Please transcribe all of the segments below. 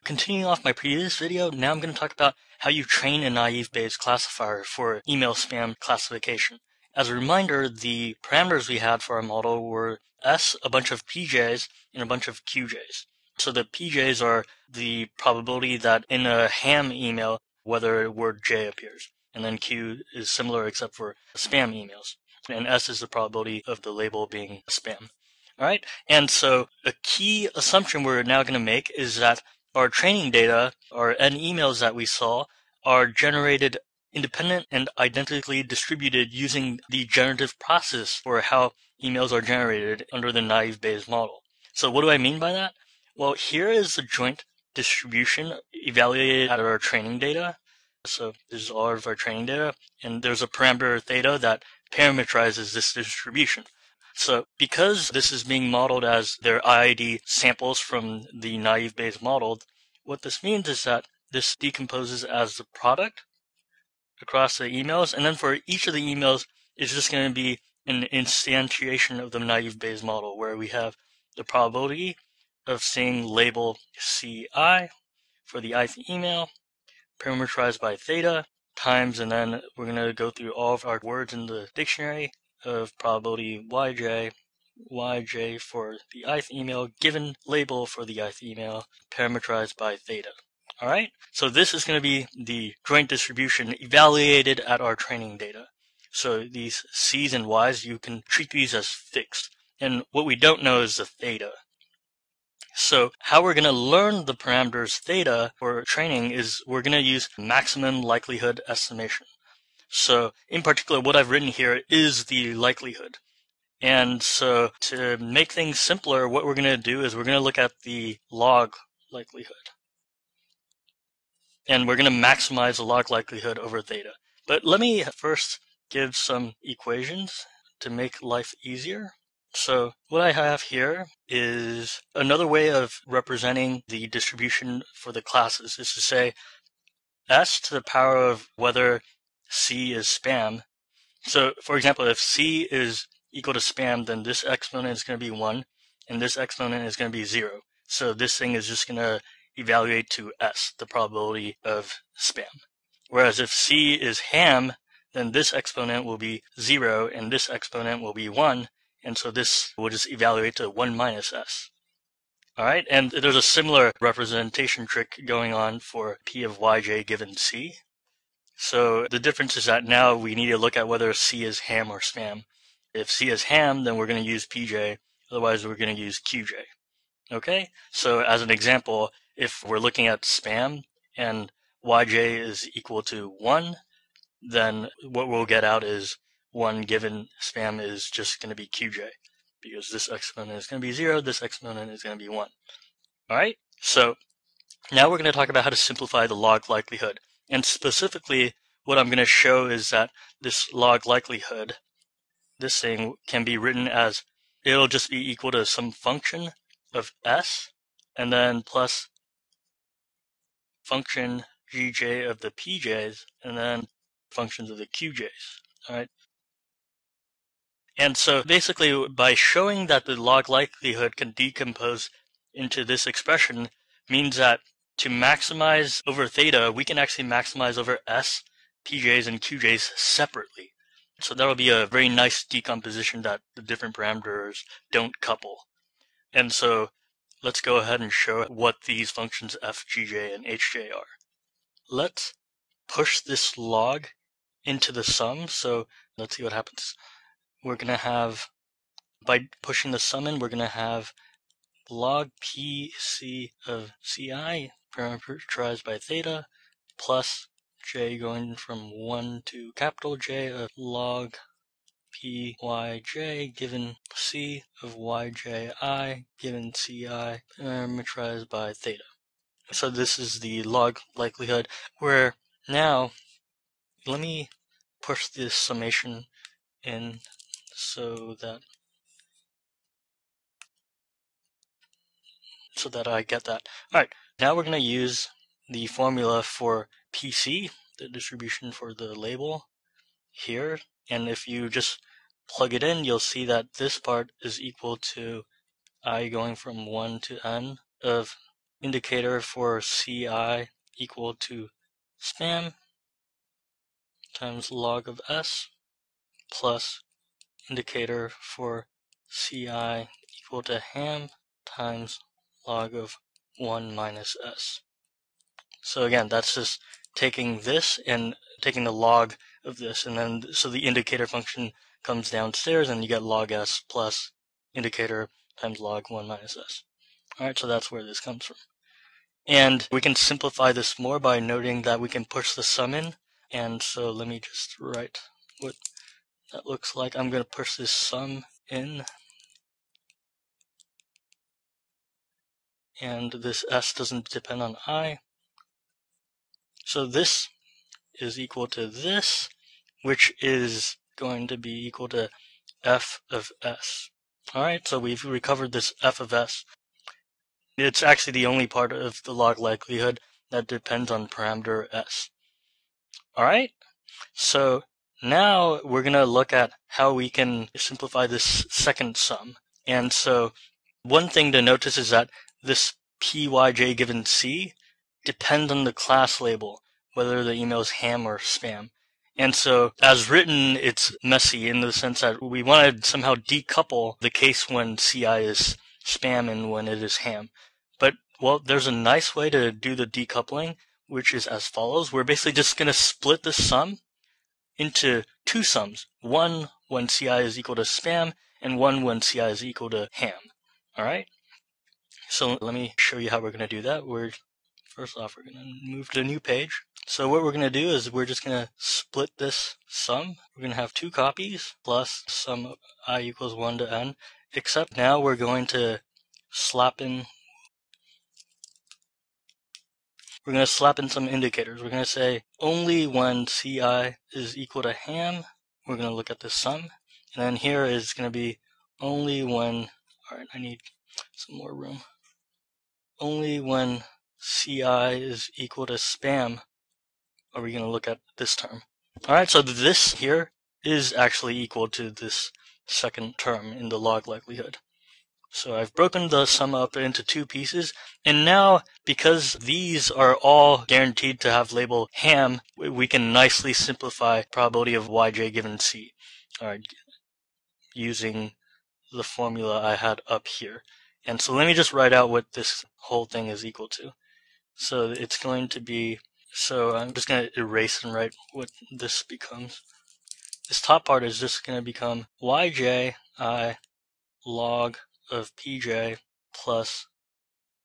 continuing off my previous video, now I'm going to talk about how you train a naive Bayes classifier for email spam classification. As a reminder, the parameters we had for our model were S, a bunch of PJs, and a bunch of QJs. So the PJs are the probability that in a ham email, whether a word J appears. And then Q is similar except for spam emails. And S is the probability of the label being spam. All right, and so a key assumption we're now going to make is that our training data, our N emails that we saw, are generated independent and identically distributed using the generative process for how emails are generated under the naive Bayes model. So what do I mean by that? Well, here is the joint distribution evaluated out of our training data. So this is all of our training data, and there's a parameter theta that parameterizes this distribution. So because this is being modeled as their IID samples from the naive Bayes model, what this means is that this decomposes as the product across the emails, and then for each of the emails, it's just going to be an instantiation of the naive Bayes model, where we have the probability of seeing label CI for the ith email, parameterized by theta, times, and then we're going to go through all of our words in the dictionary of probability yj for the ith email, given label for the ith email, parameterized by theta. All right, so this is going to be the joint distribution evaluated at our training data. So these C's and Y's, you can treat these as fixed. And what we don't know is the theta. So how we're going to learn the parameters theta for training is we're going to use maximum likelihood estimation. So in particular, what I've written here is the likelihood. And so to make things simpler, what we're going to do is we're going to look at the log likelihood. And we're going to maximize the log likelihood over theta. But let me first give some equations to make life easier. So what I have here is another way of representing the distribution for the classes is to say S to the power of whether C is spam. So for example, if C is equal to spam, then this exponent is going to be 1, and this exponent is going to be 0. So this thing is just going to evaluate to S, the probability of spam. Whereas if C is ham, then this exponent will be 0, and this exponent will be 1, and so this will just evaluate to 1 minus S. All right, and there's a similar representation trick going on for P of yj given C. So the difference is that now we need to look at whether C is ham or spam. If C is ham, then we're going to use PJ, otherwise we're going to use QJ. Okay, so as an example, if we're looking at spam and yj is equal to 1, then what we'll get out is 1 given spam is just going to be QJ, because this exponent is going to be 0, this exponent is going to be 1. All right, so now we're going to talk about how to simplify the log likelihood. And specifically, what I'm going to show is that this log likelihood, this thing can be written as, it'll just be equal to some function of S, and then plus function Gj of the Pjs, and then functions of the Qjs. All right. And so basically, by showing that the log likelihood can decompose into this expression means that to maximize over theta, we can actually maximize over S, PJs, and QJs separately. So that'll be a very nice decomposition that the different parameters don't couple. And so let's go ahead and show what these functions f, gj, and hj are. Let's push this log into the sum. So let's see what happens. We're going to have, by pushing the sum in, we're going to have log pc of ci parameterized by theta plus j going from 1 to capital J of log pyj given c of yji given ci parameterized by theta. So this is the log likelihood, where now let me push this summation in so that I get that. All right, now we're going to use the formula for PC, the distribution for the label here. And if you just plug it in, you'll see that this part is equal to I going from 1 to n of indicator for CI equal to spam times log of s plus indicator for CI equal to ham times log of 1 minus s. So again, that's just taking this and taking the log of this, and then so the indicator function comes downstairs and you get log s plus indicator times log 1 minus s. Alright, so that's where this comes from. And we can simplify this more by noting that we can push the sum in. And so let me just write what that looks like. I'm going to push this sum in. And this s doesn't depend on I. So this is equal to this, which is going to be equal to f of s. Alright, so we've recovered this f of s. It's actually the only part of the log likelihood that depends on parameter s. Alright, so now we're going to look at how we can simplify this second sum. And so one thing to notice is that this pyj given c depends on the class label, whether the email is ham or spam. And so as written, it's messy in the sense that we want to somehow decouple the case when CI is spam and when it is ham. But, well, there's a nice way to do the decoupling, which is as follows. We're basically just going to split the sum into two sums. One when CI is equal to spam, and one when CI is equal to ham. Alright? So let me show you how we're going to do that. First off, we're going to move to a new page. So what we're going to do is we're just going to split this sum. We're going to have two copies plus sum I equals 1 to n, except now we're going to slap in some indicators. We're going to say only when CI is equal to ham, we're going to look at the sum. And then here is going to be only when, alright, I need some more room. Only when CI is equal to spam are we going to look at this term. Alright, so this here is actually equal to this second term in the log likelihood. So I've broken the sum up into two pieces, and now because these are all guaranteed to have label ham, we can nicely simplify probability of yj given c, alright, using the formula I had up here. And so let me just write out what this whole thing is equal to. So it's going to be, so I'm just going to erase and write what this becomes. This top part is just going to become yj I log of pj plus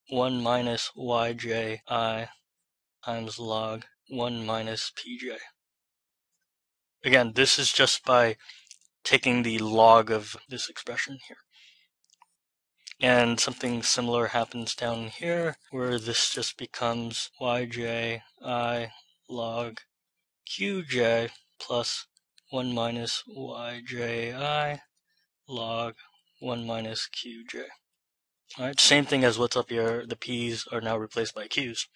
1 minus yj I times log 1 minus pj. Again, this is just by taking the log of this expression here. And something similar happens down here, where this just becomes yj I log qj plus 1 minus yj I log 1 minus qj. Alright, same thing as what's up here. The p's are now replaced by q's.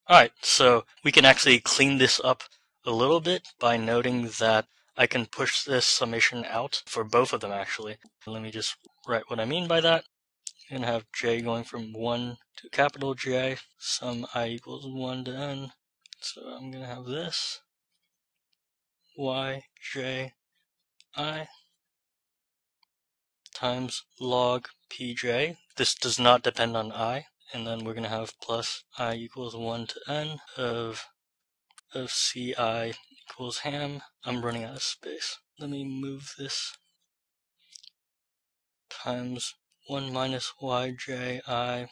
Alright, so we can actually clean this up a little bit by noting that I can push this summation out for both of them actually. Let me just write what I mean by that. I'm going to have j going from 1 to capital J, sum I equals 1 to n. So I'm going to have this yj I times log pj. This does not depend on I. And then we're going to have plus I equals 1 to n of ci equals ham. I'm running out of space. Let me move this. Times 1 minus yj I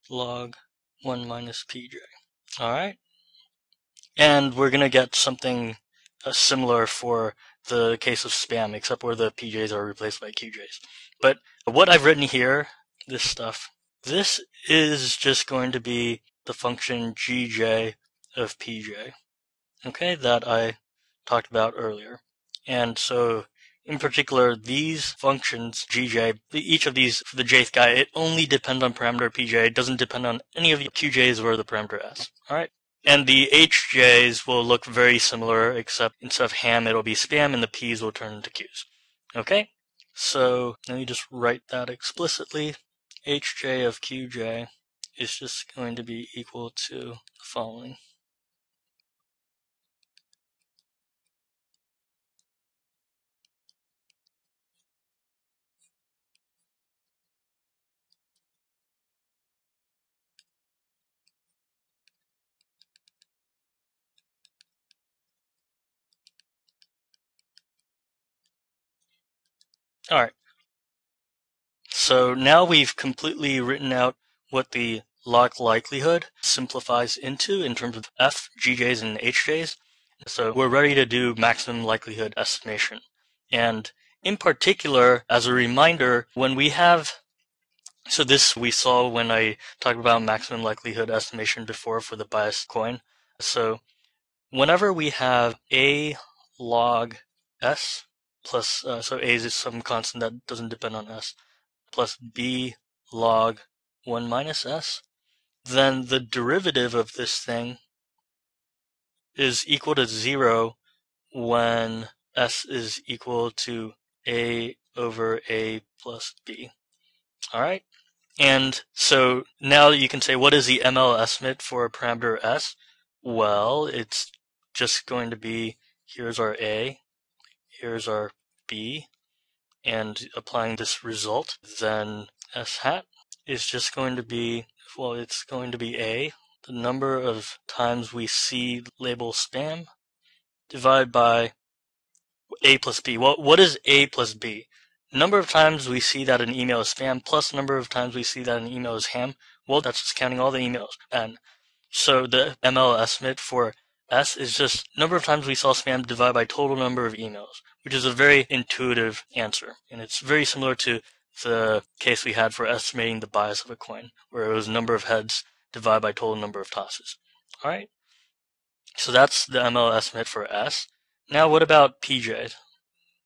log 1 minus pj. Alright? And we're going to get something similar for the case of spam, except where the pjs are replaced by qjs. But what I've written here, this stuff, this is just going to be the function gj of pj, okay, that I talked about earlier. And so, in particular, these functions, gj, each of these, for the jth guy, it only depends on parameter pj. It doesn't depend on any of the qjs or the parameter s. Alright? And the hj's will look very similar, except instead of ham, it'll be spam, and the p's will turn into q's. Okay? So let me just write that explicitly. hj of qj is just going to be equal to the following. All right. So now we've completely written out what the log likelihood simplifies into in terms of f, gj's, and hj's. So we're ready to do maximum likelihood estimation. And in particular, as a reminder, when we have, so this we saw when I talked about maximum likelihood estimation before for the biased coin. So whenever we have a log s plus, so a is some constant that doesn't depend on s, plus b log 1 minus s, then the derivative of this thing is equal to 0 when s is equal to a over a plus b. All right? And so now you can say, what is the ML estimate for a parameter s? Well, it's just going to be, here's our a, here's our b, and applying this result, then s hat is just going to be, well, it's going to be a, the number of times we see label spam, divided by a plus b. Well, what is a plus b? Number of times we see that an email is spam plus the number of times we see that an email is ham. Well, that's just counting all the emails. And so the ML estimate for S is just number of times we saw spam divided by total number of emails, which is a very intuitive answer. And it's very similar to the case we had for estimating the bias of a coin, where it was number of heads divided by total number of tosses. All right. So that's the ML estimate for S. Now what about PJ?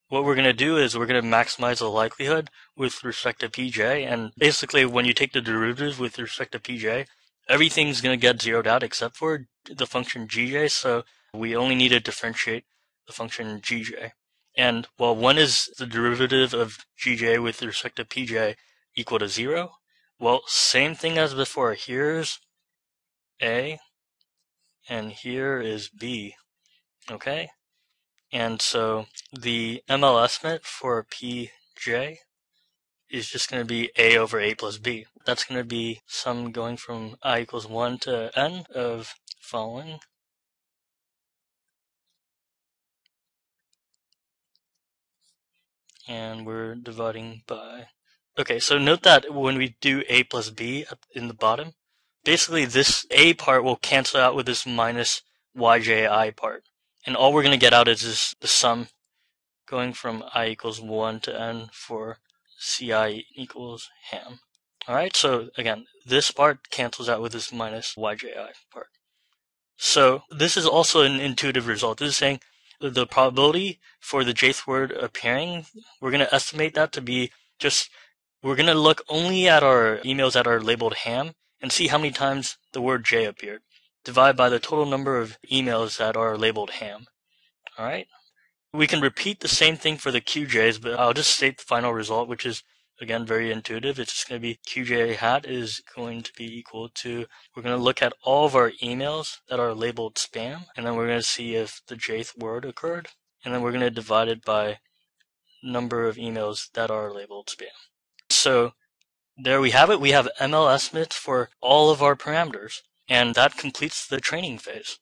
What we're going to do is we're going to maximize the likelihood with respect to PJ, and basically when you take the derivative with respect to PJ, everything's going to get zeroed out except for the function GJ, so we only need to differentiate the function GJ. And well, when is the derivative of GJ with respect to PJ equal to 0? Well, same thing as before. Here's A, and here is B, okay? And so the ML estimate for PJ is just going to be A over A plus B. That's going to be sum going from I equals 1 to n of following. And we're dividing by... Okay, so note that when we do A plus B in the bottom, basically this A part will cancel out with this minus YJI part. And all we're going to get out is this, the sum going from I equals 1 to n for CI equals ham. Alright, so again, this part cancels out with this minus YJI part. So this is also an intuitive result. This is saying the probability for the jth word appearing, we're going to estimate that to be just, we're going to look only at our emails that are labeled ham and see how many times the word J appeared. Divide by the total number of emails that are labeled ham. Alright? We can repeat the same thing for the QJs, but I'll just state the final result, which is, again, very intuitive. It's just going to be QJ hat is going to be equal to, we're going to look at all of our emails that are labeled spam, and then we're going to see if the jth word occurred, and then we're going to divide it by number of emails that are labeled spam. So there we have it. We have ML estimates for all of our parameters, and that completes the training phase.